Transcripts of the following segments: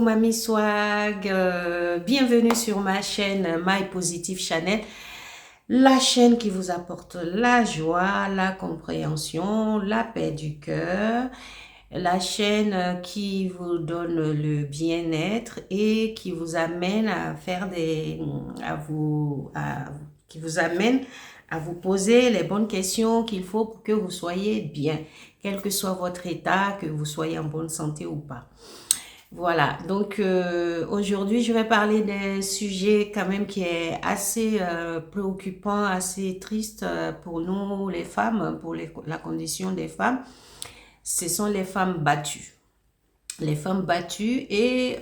Mamie Swag, bienvenue sur ma chaîne My Positive Channel, la chaîne qui vous apporte la joie, la compréhension, la paix du cœur, la chaîne qui vous donne le bien-être et qui vous amène à faire qui vous amène à vous poser les bonnes questions qu'il faut pour que vous soyez bien, quel que soit votre état, que vous soyez en bonne santé ou pas. Voilà, donc aujourd'hui je vais parler d'un sujet quand même qui est assez préoccupant, assez triste pour nous les femmes, pour la condition des femmes. Ce sont les femmes battues. Les femmes battues et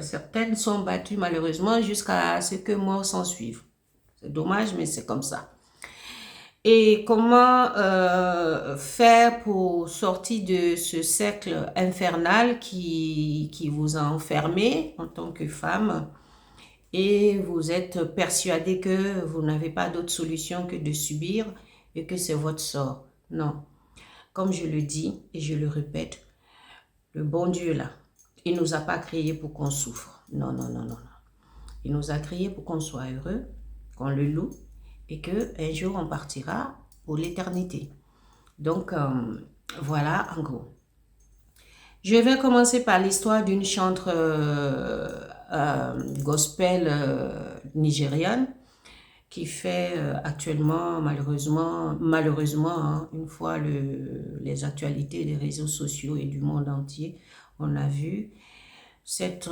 certaines sont battues malheureusement jusqu'à ce que mort s'en suive. C'est dommage mais c'est comme ça. Et comment faire pour sortir de ce cercle infernal qui vous a enfermé en tant que femme et vous êtes persuadé que vous n'avez pas d'autre solution que de subir et que c'est votre sort. Non. Comme je le dis et je le répète, le bon Dieu là, il ne nous a pas créés pour qu'on souffre. Non, non, non, non, non. Il nous a créés pour qu'on soit heureux, qu'on le loue et qu'un jour on partira pour l'éternité. Donc, voilà en gros. Je vais commencer par l'histoire d'une chantre gospel nigériane qui fait actuellement, malheureusement hein, une fois les actualités des réseaux sociaux et du monde entier, on a vu cette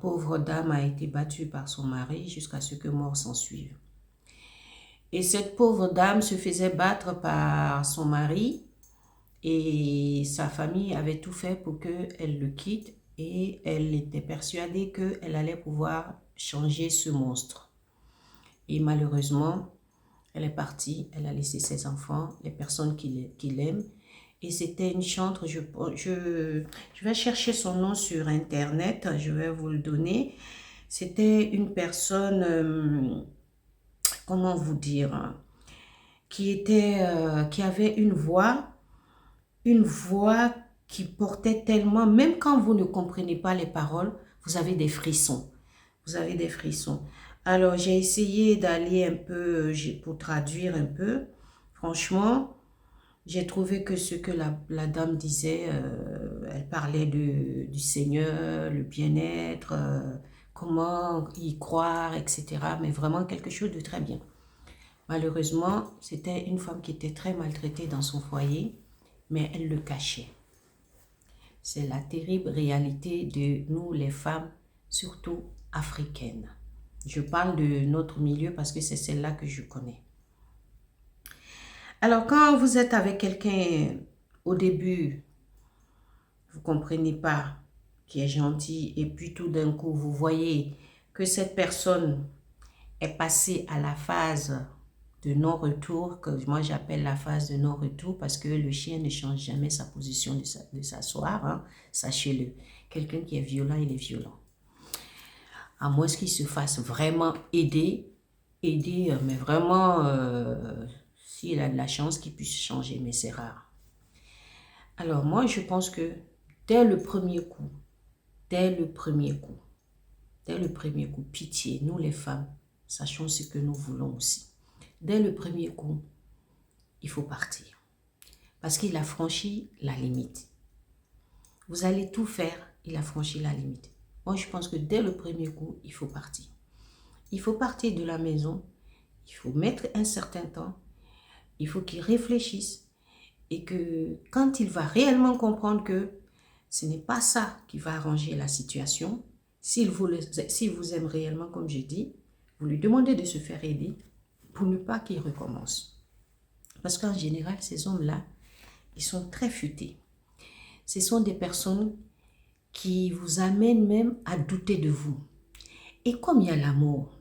pauvre dame a été battue par son mari jusqu'à ce que mort s'en suive. Et cette pauvre dame se faisait battre par son mari et sa famille avait tout fait pour qu'elle le quitte et elle était persuadée qu'elle allait pouvoir changer ce monstre. Et malheureusement, elle est partie, elle a laissé ses enfants, les personnes qui l'aiment. Et c'était une chantre, je vais chercher son nom sur Internet, je vais vous le donner. C'était une personne, comment vous dire, qui avait une voix qui portait tellement, même quand vous ne comprenez pas les paroles, vous avez des frissons. Vous avez des frissons. Alors, j'ai essayé d'aller un peu, pour traduire un peu. Franchement, j'ai trouvé que ce que la dame disait, elle parlait du Seigneur, le bien-être, comment y croire, etc. Mais vraiment quelque chose de très bien. Malheureusement, c'était une femme qui était très maltraitée dans son foyer, mais elle le cachait. C'est la terrible réalité de nous les femmes, surtout africaines. Je parle de notre milieu parce que c'est celle-là que je connais. Alors quand vous êtes avec quelqu'un au début, vous ne comprenez pas, qui est gentil, et puis tout d'un coup vous voyez que cette personne est passée à la phase de non-retour, que moi j'appelle la phase de non-retour parce que le chien ne change jamais sa position de s'asseoir, hein, sachez-le. Quelqu'un qui est violent, il est violent. À moins qu'il se fasse vraiment aider, mais vraiment, s'il a de la chance qu'il puisse changer, mais c'est rare. Alors moi je pense que dès le premier coup, pitié, nous les femmes, sachons ce que nous voulons aussi. Dès le premier coup, il faut partir. Parce qu'il a franchi la limite. Vous allez tout faire, il a franchi la limite. Moi, je pense que dès le premier coup, il faut partir. Il faut partir de la maison, il faut mettre un certain temps, il faut qu'il réfléchisse et que quand il va réellement comprendre que ce n'est pas ça qui va arranger la situation, s'il vous aime réellement, comme je dis, vous lui demandez de se faire aider pour ne pas qu'il recommence. Parce qu'en général, ces hommes-là, ils sont très futés. Ce sont des personnes qui vous amènent même à douter de vous. Et comme il y a l'amour,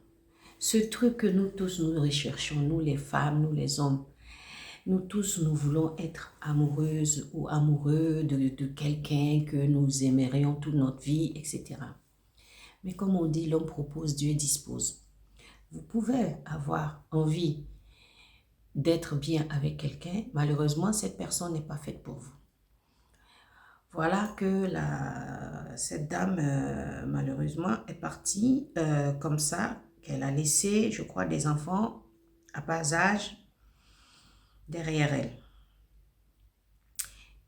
ce truc que nous tous nous recherchons, nous les femmes, nous les hommes, nous tous nous voulons être amoureuses ou amoureux de quelqu'un que nous aimerions toute notre vie, etc. Mais comme on dit, l'homme propose, Dieu dispose. Vous pouvez avoir envie d'être bien avec quelqu'un, malheureusement, cette personne n'est pas faite pour vous. Voilà que cette dame, malheureusement, est partie comme ça, qu'elle a laissé, je crois, des enfants à bas âge derrière elle.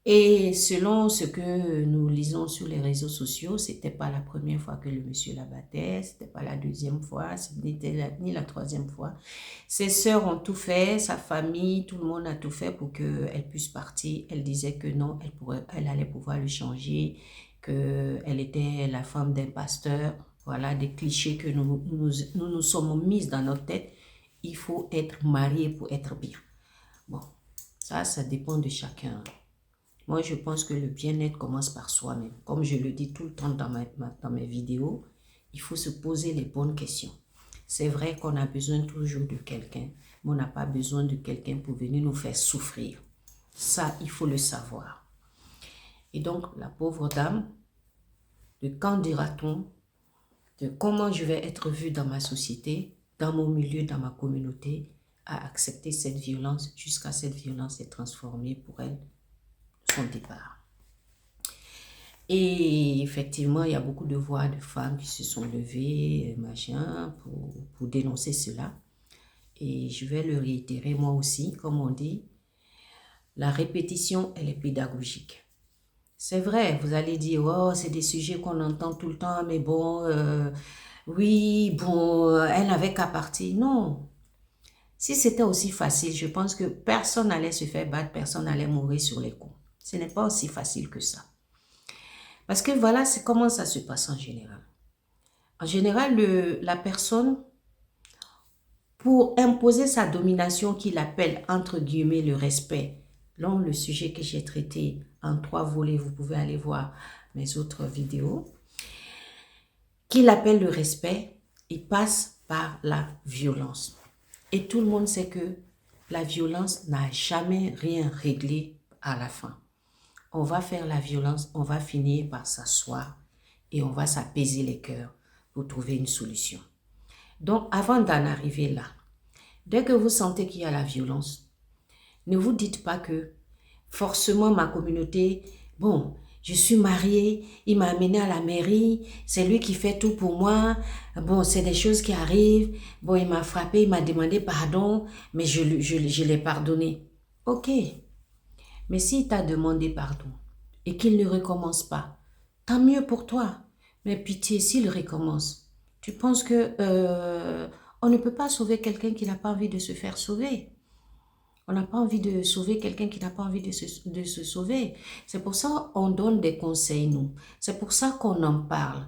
Et selon ce que nous lisons sur les réseaux sociaux, c'était pas la première fois que le monsieur la battait, c'était pas la deuxième fois, ce n'était ni la troisième fois. Ses sœurs ont tout fait, sa famille, tout le monde a tout fait pour qu'elle puisse partir. Elle disait que non, elle allait pouvoir le changer, qu'elle était la femme d'un pasteur. Voilà des clichés que nous sommes mis dans notre tête. Il faut être marié pour être bien. Bon, ça dépend de chacun. Moi, je pense que le bien-être commence par soi-même. Comme je le dis tout le temps dans mes vidéos, il faut se poser les bonnes questions. C'est vrai qu'on a besoin toujours de quelqu'un, mais on n'a pas besoin de quelqu'un pour venir nous faire souffrir. Ça, il faut le savoir. Et donc, la pauvre dame, de quand dira-t-on, de comment je vais être vue dans ma société, dans mon milieu, dans ma communauté, a accepté cette violence jusqu'à cette violence est transformée pour elle son départ. Et effectivement, il y a beaucoup de voix de femmes qui se sont levées, machin, pour dénoncer cela. Et je vais le réitérer moi aussi, comme on dit, la répétition, elle est pédagogique. C'est vrai, vous allez dire, oh, c'est des sujets qu'on entend tout le temps, mais bon, oui, bon, elle n'avait qu'à partir. Non. Si c'était aussi facile, je pense que personne n'allait se faire battre, personne n'allait mourir sur les coups. Ce n'est pas aussi facile que ça. Parce que voilà, c'est comment ça se passe en général. En général, la personne, pour imposer sa domination qu'il appelle entre guillemets le respect, dans le sujet que j'ai traité en 3 volets, vous pouvez aller voir mes autres vidéos, qu'il appelle le respect, il passe par la violence. Et tout le monde sait que la violence n'a jamais rien réglé à la fin. On va faire la violence, on va finir par s'asseoir et on va s'apaiser les cœurs pour trouver une solution. Donc, avant d'en arriver là, dès que vous sentez qu'il y a la violence, ne vous dites pas que forcément ma communauté, bon, je suis mariée, il m'a amené à la mairie, c'est lui qui fait tout pour moi, bon, c'est des choses qui arrivent, bon, il m'a frappé, il m'a demandé pardon, mais je l'ai pardonné. Ok, mais s'il t'a demandé pardon et qu'il ne recommence pas, tant mieux pour toi. Mais pitié, s'il recommence, tu penses que on ne peut pas sauver quelqu'un qui n'a pas envie de se faire sauver. On n'a pas envie de sauver quelqu'un qui n'a pas envie de se sauver. C'est pour ça qu'on donne des conseils, nous. C'est pour ça qu'on en parle.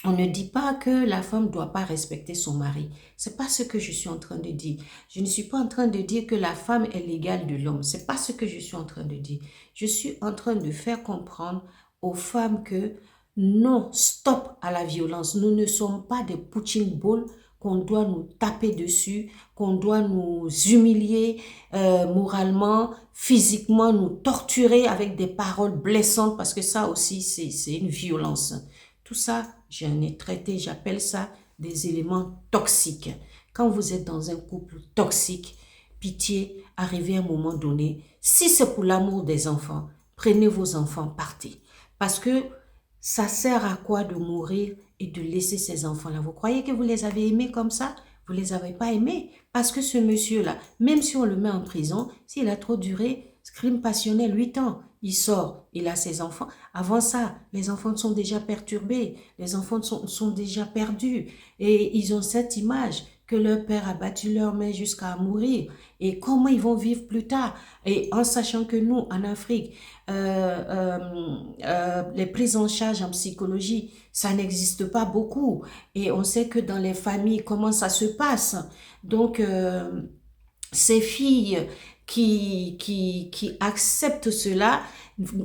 On ne dit pas que la femme ne doit pas respecter son mari. C'est pas ce que je suis en train de dire. Je ne suis pas en train de dire que la femme est l'égale de l'homme. C'est pas ce que je suis en train de dire. Je suis en train de faire comprendre aux femmes que non, stop à la violence. Nous ne sommes pas des punching balls qu'on doit nous taper dessus, qu'on doit nous humilier moralement, physiquement, nous torturer avec des paroles blessantes parce que ça aussi, c'est une violence. Tout ça, j'en ai traité, j'appelle ça des éléments toxiques. Quand vous êtes dans un couple toxique, pitié, arrivez à un moment donné, si c'est pour l'amour des enfants, prenez vos enfants, partez. Parce que ça sert à quoi de mourir et de laisser ces enfants-là? Vous croyez que vous les avez aimés comme ça? Vous ne les avez pas aimés. Parce que ce monsieur-là, même si on le met en prison, s'il a trop duré, crime passionnel, 8 ans, il sort, il a ses enfants. Avant ça, les enfants sont déjà perturbés, les enfants sont déjà perdus. Et ils ont cette image que leur père a battu leur mère jusqu'à mourir. Et comment ils vont vivre plus tard? Et en sachant que nous, en Afrique, les prises en charge en psychologie, ça n'existe pas beaucoup. Et on sait que dans les familles, comment ça se passe. Donc, ces filles qui acceptent cela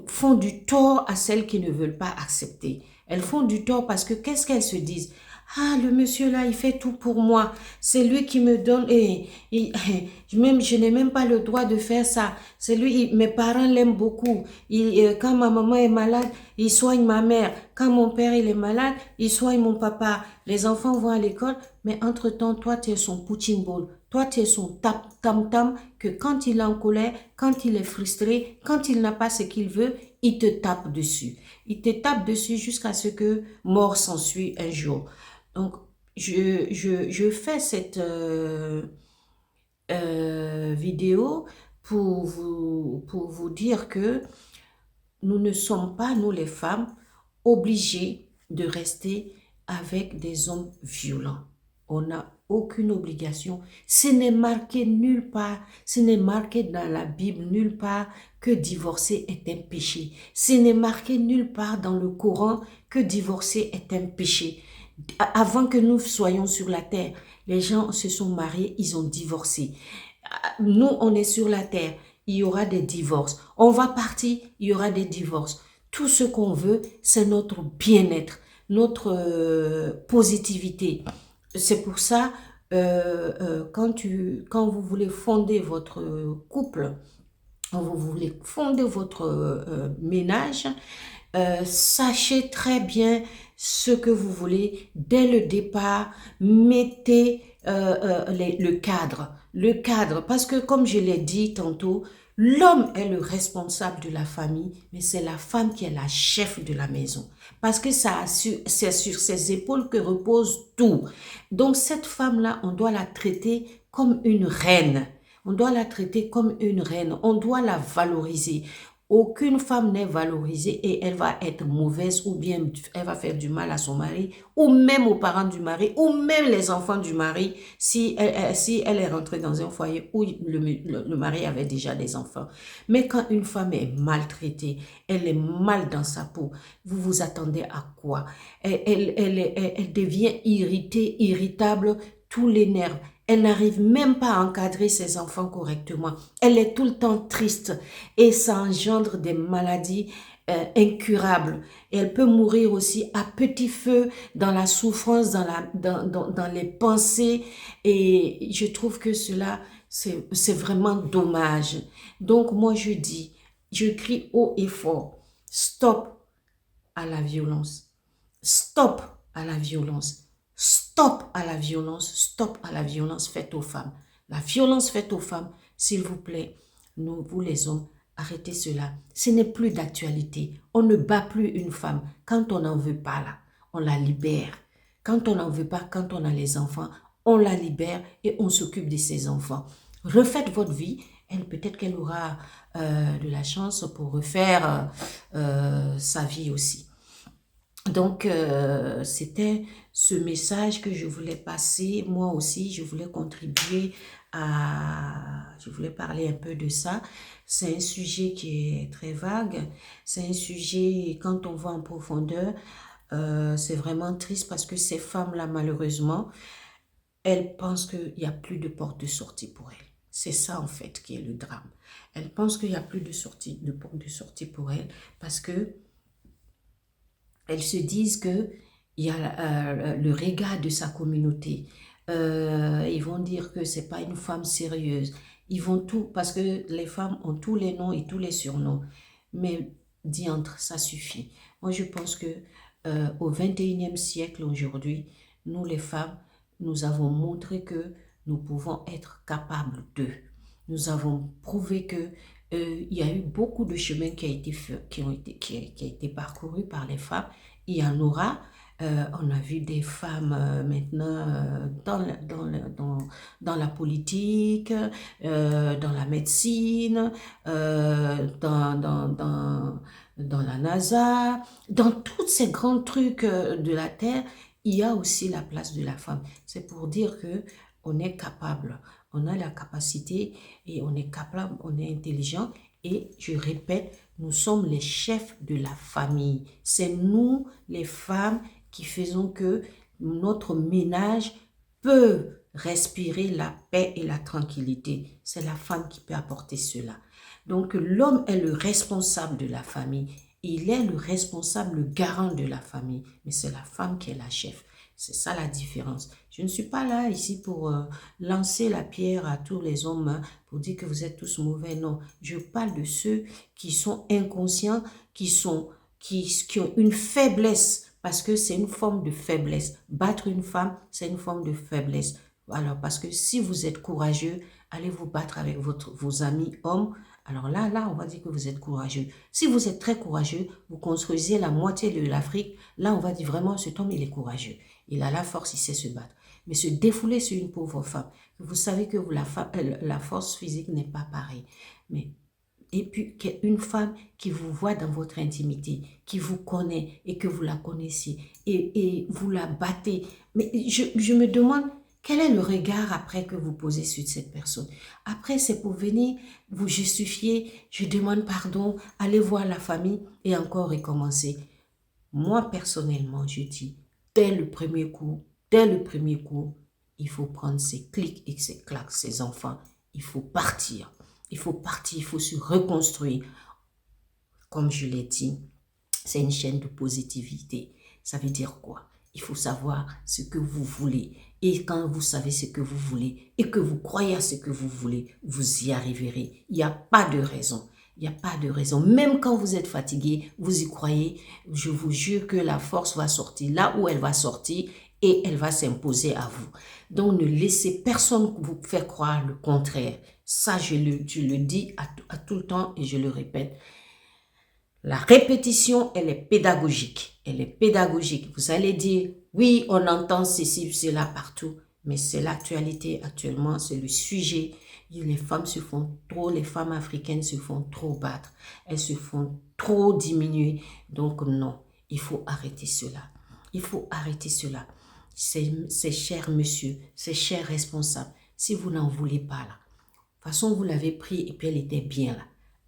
font du tort à celles qui ne veulent pas accepter. Elles font du tort parce que qu'est-ce qu'elles se disent? Ah, le monsieur là, il fait tout pour moi. C'est lui qui me donne. Même, je n'ai même pas le droit de faire ça. C'est lui, mes parents l'aiment beaucoup. Quand ma maman est malade, il soigne ma mère. Quand mon père il est malade, il soigne mon papa. Les enfants vont à l'école, mais entre-temps, toi, tu es son punching ball. Toi, tu es son tam-tam que quand il est en colère, quand il est frustré, quand il n'a pas ce qu'il veut, il te tape dessus. Il te tape dessus jusqu'à ce que mort s'ensuit un jour. Donc, je fais cette vidéo pour vous dire que nous ne sommes pas, nous les femmes, obligées de rester avec des hommes violents. On n'a aucune obligation. Ce n'est marqué nulle part, ce n'est marqué dans la Bible nulle part que divorcer est un péché. Ce n'est marqué nulle part dans le Coran que divorcer est un péché. Avant que nous soyons sur la terre, les gens se sont mariés, ils ont divorcé. Nous, on est sur la terre, il y aura des divorces. On va partir, il y aura des divorces. Tout ce qu'on veut, c'est notre bien-être, notre positivité. C'est pour ça, quand vous voulez fonder votre couple, quand vous voulez fonder votre ménage, sachez très bien ce que vous voulez dès le départ. Mettez le cadre. Le cadre, parce que comme je l'ai dit tantôt, l'homme est le responsable de la famille, mais c'est la femme qui est la chef de la maison. Parce que c'est sur ses épaules que repose tout. Donc cette femme-là, on doit la traiter comme une reine. On doit la traiter comme une reine. On doit la valoriser. Aucune femme n'est valorisée et elle va être mauvaise ou bien elle va faire du mal à son mari ou même aux parents du mari ou même les enfants du mari si elle est rentrée dans un foyer où le mari avait déjà des enfants. Mais quand une femme est maltraitée, elle est mal dans sa peau, vous vous attendez à quoi? Elle devient irritée, irritable, tous les nerfs. Elle n'arrive même pas à encadrer ses enfants correctement. Elle est tout le temps triste et ça engendre des maladies incurables. Et elle peut mourir aussi à petit feu dans la souffrance, dans les pensées. Et je trouve que cela, c'est vraiment dommage. Donc moi je dis, je crie haut et fort, stop à la violence. Stop à la violence. Stop à la violence. Stop à la violence faite aux femmes. La violence faite aux femmes, s'il vous plaît, vous les hommes, arrêtez cela. Ce n'est plus d'actualité. On ne bat plus une femme. Quand on n'en veut pas là, on la libère. Quand on n'en veut pas, quand on a les enfants, on la libère et on s'occupe de ses enfants. Refaites votre vie. Elle, peut-être qu'elle aura de la chance pour refaire sa vie aussi. Donc, c'était ce message que je voulais passer. Moi aussi, je voulais contribuer je voulais parler un peu de ça. C'est un sujet qui est très vague. C'est un sujet, quand on va en profondeur, c'est vraiment triste parce que ces femmes-là, malheureusement, elles pensent qu'il n'y a plus de porte de sortie pour elles. C'est ça, en fait, qui est le drame. Elles pensent qu'il n'y a plus de porte de sortie pour elles parce que elles se disent que il y a le regard de sa communauté. Ils vont dire que c'est pas une femme sérieuse. Ils vont tout, parce que les femmes ont tous les noms et tous les surnoms. Mais diantre, ça suffit. Moi, je pense que au 21e siècle aujourd'hui, nous les femmes, nous avons montré que nous pouvons être capables d'eux. Nous avons prouvé que il y a eu beaucoup de chemins qui a été parcouru par les femmes. Il y en aura. On a vu des femmes maintenant dans la politique, dans la médecine, dans la NASA, dans tous ces grands trucs de la Terre, il y a aussi la place de la femme. C'est pour dire que on est capable, on a la capacité et on est capable, on est intelligent. Et je répète, nous sommes les chefs de la famille. C'est nous, les femmes, qui faisons que notre ménage peut respirer la paix et la tranquillité. C'est la femme qui peut apporter cela. Donc l'homme est le responsable de la famille. Il est le responsable, le garant de la famille. Mais c'est la femme qui est la chef. C'est ça la différence. Je ne suis pas là ici pour lancer la pierre à tous les hommes, hein, pour dire que vous êtes tous mauvais. Non, je parle de ceux qui sont inconscients, qui ont une faiblesse, parce que c'est une forme de faiblesse. Battre une femme, c'est une forme de faiblesse. Alors, parce que si vous êtes courageux, allez vous battre avec vos amis hommes. Alors là, on va dire que vous êtes courageux. Si vous êtes très courageux, vous construisez la moitié de l'Afrique. Là, on va dire vraiment, cet homme, il est courageux. Il a la force, il sait se battre. Mais se défouler sur une pauvre femme, vous savez que la force physique n'est pas pareille. Mais et puis une femme qui vous voit dans votre intimité, qui vous connaît et que vous la connaissez et vous la battez. Mais je me demande quel est le regard après que vous posez sur cette personne. Après, c'est pour venir vous justifier, je demande pardon, allez voir la famille et encore recommencer. Moi, personnellement, je dis, dès le premier coup, il faut prendre ses clics et ses claques, ses enfants. Il faut partir. Il faut partir, il faut se reconstruire. Comme je l'ai dit, c'est une chaîne de positivité. Ça veut dire quoi? Il faut savoir ce que vous voulez. Et quand vous savez ce que vous voulez et que vous croyez à ce que vous voulez, vous y arriverez. Il n'y a pas de raison. Il n'y a pas de raison. Même quand vous êtes fatigué, vous y croyez. Je vous jure que la force va sortir là où elle va sortir et elle va s'imposer à vous. Donc, ne laissez personne vous faire croire le contraire. Ça, je le dis à tout le temps et je le répète. La répétition, elle est pédagogique. Elle est pédagogique. Vous allez dire, oui, on entend ceci, cela partout, mais c'est l'actualité actuellement, c'est le sujet. Les femmes se font trop, les femmes africaines se font trop battre. Elles se font trop diminuer. Donc non, il faut arrêter cela. Il faut arrêter cela. C'est cher monsieur, c'est cher responsable. Si vous n'en voulez pas là, de toute façon vous l'avez pris et puis elle était bien là.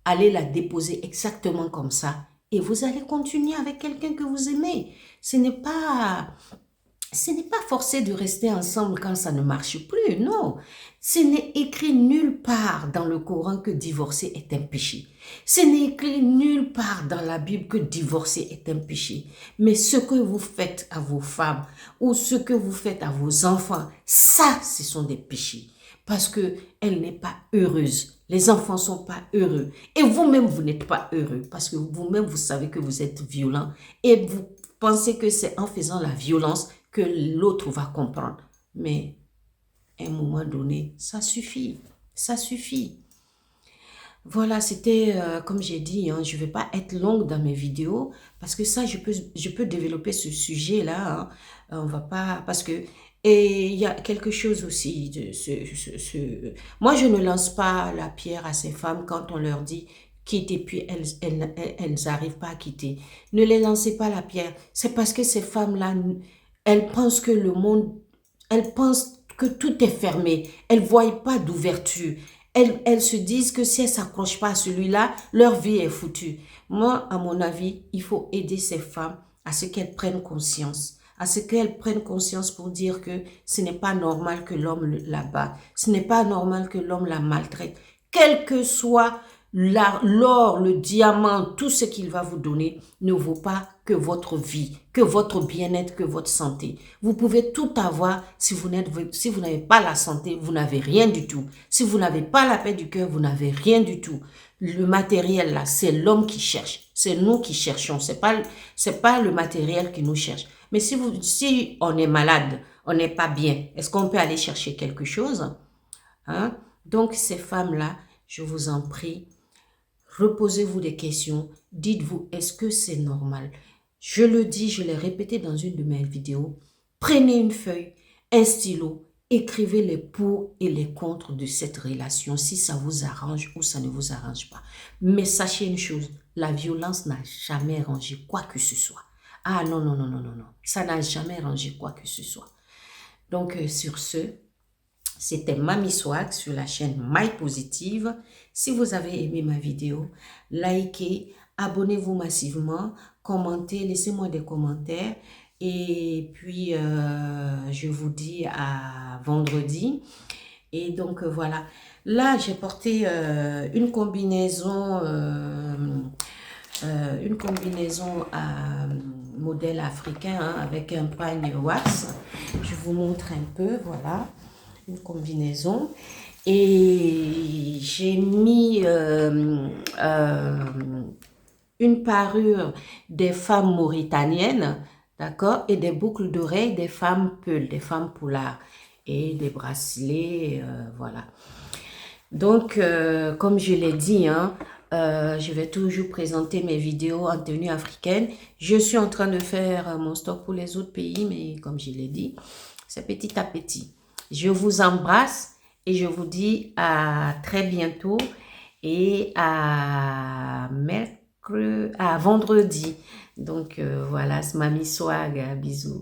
Allez la déposer exactement comme ça et vous allez continuer avec quelqu'un que vous aimez. Ce n'est pas forcé de rester ensemble quand ça ne marche plus, non. Ce n'est écrit nulle part dans le Coran que divorcer est un péché. Ce n'est écrit nulle part dans la Bible que divorcer est un péché. Mais ce que vous faites à vos femmes ou ce que vous faites à vos enfants, ça, ce sont des péchés. Parce qu'elle n'est pas heureuse. Les enfants ne sont pas heureux. Et vous-même, vous n'êtes pas heureux. Parce que vous-même, vous savez que vous êtes violent. Et vous pensez que c'est en faisant la violence que l'autre va comprendre. Mais à un moment donné, ça suffit. Ça suffit. Voilà, c'était, comme j'ai dit, hein, je ne vais pas être longue dans mes vidéos parce que ça, je peux développer ce sujet-là. Hein. On va pas, parce que, et il y a quelque chose aussi moi, je ne lance pas la pierre à ces femmes quand on leur dit quitte et puis elles n'arrivent pas à quitter. Ne les lancez pas la pierre. C'est parce que ces femmes-là, elles pensent que le monde, elles pensent que tout est fermé. Elles ne voient pas d'ouverture. Elles se disent que si elles ne s'accrochent pas à celui-là, leur vie est foutue. Moi, à mon avis, il faut aider ces femmes à ce qu'elles prennent conscience. À ce qu'elles prennent conscience pour dire que ce n'est pas normal que l'homme la batte. Ce n'est pas normal que l'homme la maltraite. Quel que soit l'or, le diamant, tout ce qu'il va vous donner ne vaut pas que votre vie, que votre bien-être, que votre santé. Vous pouvez tout avoir si vous n'avez pas la santé, vous n'avez rien du tout. Si vous n'avez pas la paix du cœur, vous n'avez rien du tout. Le matériel là, c'est l'homme qui cherche. C'est nous qui cherchons. C'est pas le matériel qui nous cherche. Mais si on est malade, on n'est pas bien, est-ce qu'on peut aller chercher quelque chose? Hein? Donc ces femmes-là, je vous en prie, reposez-vous des questions. Dites-vous, est-ce que c'est normal? Je le dis, je l'ai répété dans une de mes vidéos. Prenez une feuille, un stylo, écrivez les pour et les contre de cette relation, si ça vous arrange ou ça ne vous arrange pas. Mais sachez une chose, la violence n'a jamais arrangé quoi que ce soit. Ah non, non, non, non, non, non. Ça n'a jamais arrangé quoi que ce soit. Donc, sur ce, c'était Mamie Swag sur la chaîne My Positive. Si vous avez aimé ma vidéo, likez, abonnez-vous massivement, commentez, laissez-moi des commentaires. Et puis, je vous dis à vendredi. Et donc, voilà. Là, j'ai porté une combinaison à modèle africain hein, avec un pagne wax. Je vous montre un peu, voilà, une combinaison. Et j'ai mis une parure des femmes mauritaniennes, d'accord, et des boucles d'oreilles des femmes Peuls, des femmes Poulard. et des bracelets, voilà. Donc, comme je l'ai dit, hein, je vais toujours présenter mes vidéos en tenue africaine. Je suis en train de faire mon stock pour les autres pays, mais comme je l'ai dit, c'est petit à petit. Je vous embrasse et je vous dis à très bientôt et à vendredi. Donc, voilà, c'est Mamie Swag. Bisous.